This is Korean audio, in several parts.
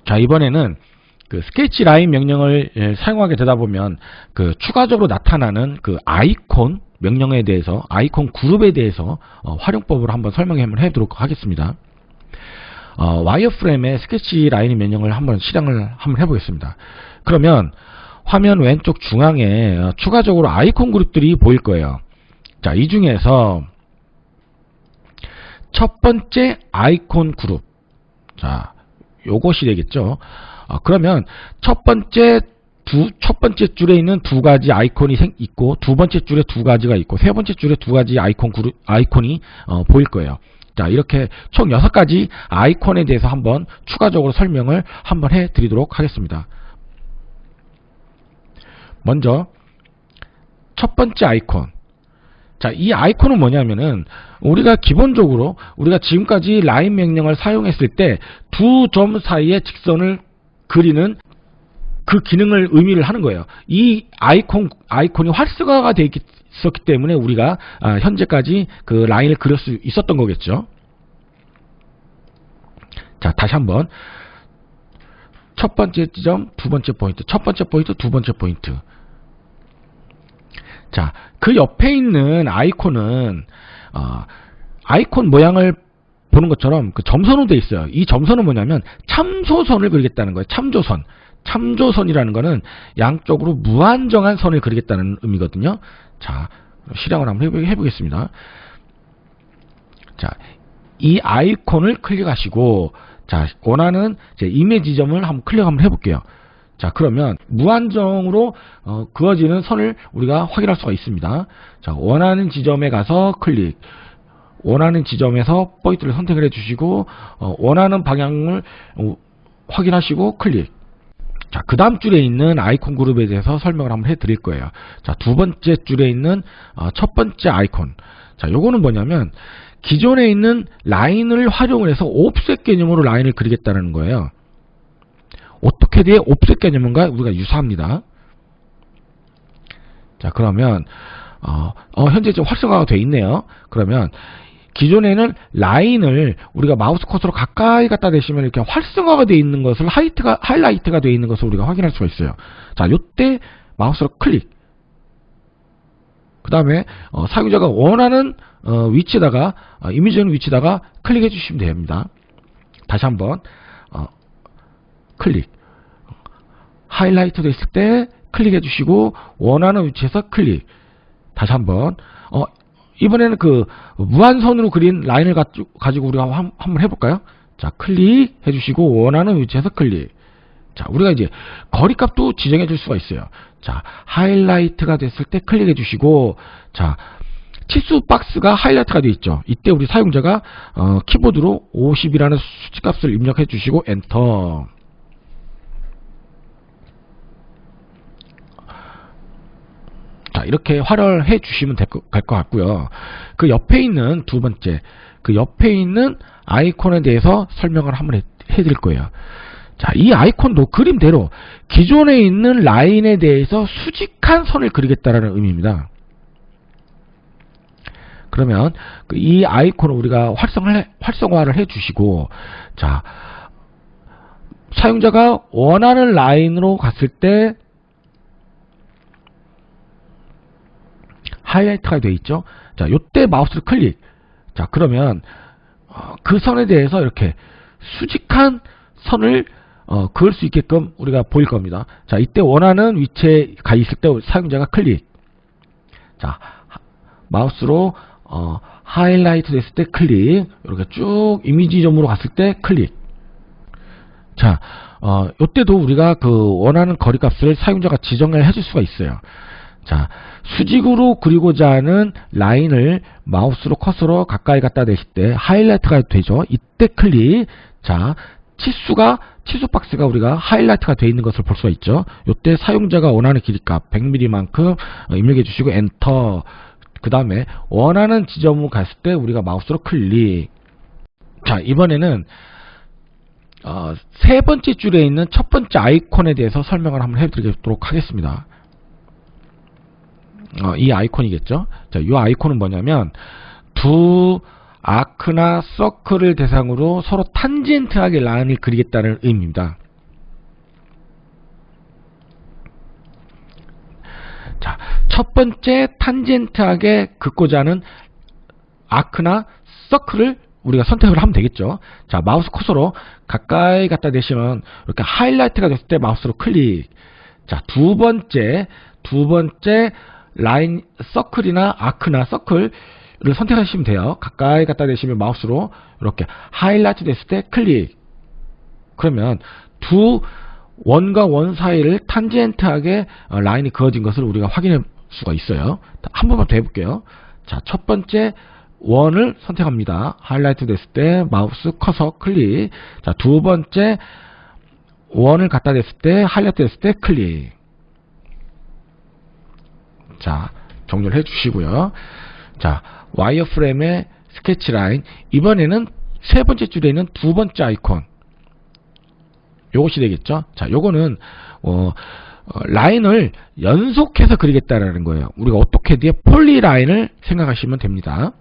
자, 이번에는 그 스케치 라인 명령을 사용하게 되다 보면 그 추가적으로 나타나는 그 아이콘 명령에 대해서, 아이콘 그룹에 대해서 활용법으로 한번 설명을 해보도록 하겠습니다. 와이어프레임의 스케치 라인 명령을 한번 실행을 한번 해보겠습니다. 그러면 화면 왼쪽 중앙에 추가적으로 아이콘 그룹들이 보일 거예요. 자, 이 중에서 첫 번째 아이콘 그룹, 자, 요것이 되겠죠. 그러면 첫 번째 줄에 있는 두 가지 아이콘이 있고, 두 번째 줄에 두 가지가 있고, 세 번째 줄에 두 가지 아이콘이 보일 거예요. 자, 이렇게 총 6가지 아이콘에 대해서 한번 추가적으로 설명을 한번 해 드리도록 하겠습니다. 먼저 첫 번째 아이콘. 자, 이 아이콘은 뭐냐면은 우리가 기본적으로 우리가 지금까지 라인 명령을 사용했을 때 두 점 사이에 직선을 그리는 그 기능을 의미를 하는 거예요. 이 아이콘이 활성화가 되어 있었기 때문에 우리가 현재까지 그 라인을 그릴 수 있었던 거겠죠. 자, 다시 한번 첫 번째 지점, 두 번째 포인트, 첫 번째 포인트, 두 번째 포인트. 자, 그 옆에 있는 아이콘은 아이콘 모양을 보는 것처럼 그 점선으로 되어 있어요. 이 점선은 뭐냐면 참조선을 그리겠다는 거예요. 참조선. 참조선이라는 거는 양쪽으로 무한정한 선을 그리겠다는 의미거든요. 자, 실행을 한번 해보겠습니다. 자, 이 아이콘을 클릭하시고, 자, 원하는 이미지 지점을 한번 클릭 한번 해볼게요. 자, 그러면 무한정으로 그어지는 선을 우리가 확인할 수가 있습니다. 자, 원하는 지점에 가서 클릭, 원하는 지점에서 포인트를 선택을 해주시고, 원하는 방향을 확인하시고 클릭. 자, 그 다음 줄에 있는 아이콘 그룹에 대해서 설명을 한번 해드릴 거예요. 자, 두 번째 줄에 있는 첫 번째 아이콘. 자, 요거는 뭐냐면 기존에 있는 라인을 활용을 해서 옵셋 개념으로 라인을 그리겠다는 거예요. 어떻게 돼? 옵셋 개념과 우리가 유사합니다. 자, 그러면 현재 좀 활성화가 되어 있네요. 그러면 기존에는 라인을 우리가 마우스 커서로 가까이 갖다 대시면 이렇게 활성화가 되어 있는 것을 하이라이트가 되어 있는 것을 우리가 확인할 수가 있어요. 자, 요때 마우스로 클릭. 그 다음에 사용자가 원하는 위치에다가 이미지는 위치에다가 클릭해 주시면 됩니다. 다시 한번 클릭. 하이라이트 됐을 때 클릭해 주시고 원하는 위치에서 클릭. 다시 한번 이번에는 그 무한선으로 그린 라인을 가지고 우리가 한번 해볼까요? 자, 클릭해 주시고 원하는 위치에서 클릭. 자, 우리가 이제 거리값도 지정해 줄 수가 있어요. 자, 하이라이트가 됐을 때 클릭해 주시고, 자, 치수 박스가 하이라이트가 되어 있죠. 이때 우리 사용자가 키보드로 50이라는 수치값을 입력해 주시고 엔터. 자, 이렇게 활용해 주시면 될 것 같고요. 그 옆에 있는 두 번째, 그 옆에 있는 아이콘에 대해서 설명을 한번 해드릴 거예요. 자, 이 아이콘도 그림대로 기존에 있는 라인에 대해서 수직한 선을 그리겠다라는 의미입니다. 그러면 이 아이콘을 우리가 활성화를 해 주시고, 자, 사용자가 원하는 라인으로 갔을 때 하이라이트가 되어 있죠. 자, 요때 마우스를 클릭. 자, 그러면 그 선에 대해서 이렇게 수직한 선을 그을 수 있게끔 우리가 보일 겁니다. 자, 이때 원하는 위치에 가 있을 때 사용자가 클릭. 자, 마우스로 하이라이트 됐을 때 클릭. 이렇게 쭉 이미지점으로 갔을 때 클릭. 자, 요때도 우리가 그 원하는 거리값을 사용자가 지정을 해줄 수가 있어요. 자, 수직으로 그리고자 하는 라인을 마우스로 커서로 가까이 갖다 대실 때 하이라이트가 되죠. 이때 클릭. 자, 치수 박스가 우리가 하이라이트가 되어 있는 것을 볼 수가 있죠. 이때 사용자가 원하는 길이값 100mm만큼 입력해 주시고 엔터. 그 다음에 원하는 지점으로 갔을 때 우리가 마우스로 클릭. 자, 이번에는 세 번째 줄에 있는 첫 번째 아이콘에 대해서 설명을 한번 해드리도록 하겠습니다. 이 아이콘이겠죠. 자, 이 아이콘은 뭐냐면 두 아크나 서클을 대상으로 서로 탄젠트하게 라인을 그리겠다는 의미입니다. 자, 첫 번째 탄젠트하게 긋고자 하는 아크나 서클을 우리가 선택을 하면 되겠죠. 자, 마우스 커서로 가까이 갖다 대시면 이렇게 하이라이트가 됐을 때 마우스로 클릭. 자, 두 번째 라인 서클이나 아크나 서클을 선택하시면 돼요. 가까이 갖다 대시면 마우스로 이렇게 하이라이트 됐을 때 클릭. 그러면 두 원과 원 사이를 탄젠트하게 라인이 그어진 것을 우리가 확인할 수가 있어요. 한 번만 더 해볼게요. 자, 첫 번째 원을 선택합니다. 하이라이트 됐을 때 마우스 커서 클릭. 자, 두 번째 원을 갖다 댔을 때 하이라이트 됐을 때 클릭. 자, 정렬해 주시고요. 자, 와이어프레임의 스케치 라인. 이번에는 세 번째 줄에 있는 두 번째 아이콘. 요것이 되겠죠. 자, 요거는 라인을 연속해서 그리겠다라는 거예요. 우리가 오토캐드의 폴리라인을 생각하시면 됩니다.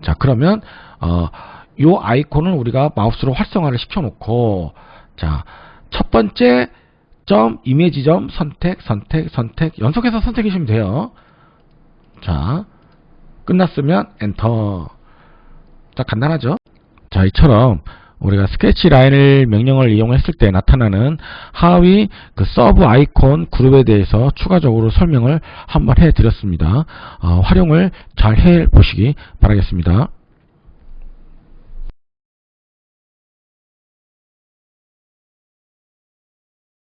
자, 그러면 요 아이콘을 우리가 마우스로 활성화를 시켜놓고, 자, 첫 번째 점, 이미지 점, 선택 연속해서 선택해 주시면 돼요. 자, 끝났으면 엔터. 자, 간단하죠? 자, 이처럼 우리가 스케치 라인을 명령을 이용했을 때 나타나는 하위 그 서브 아이콘 그룹에 대해서 추가적으로 설명을 한번 해드렸습니다. 활용을 잘 해보시기 바라겠습니다.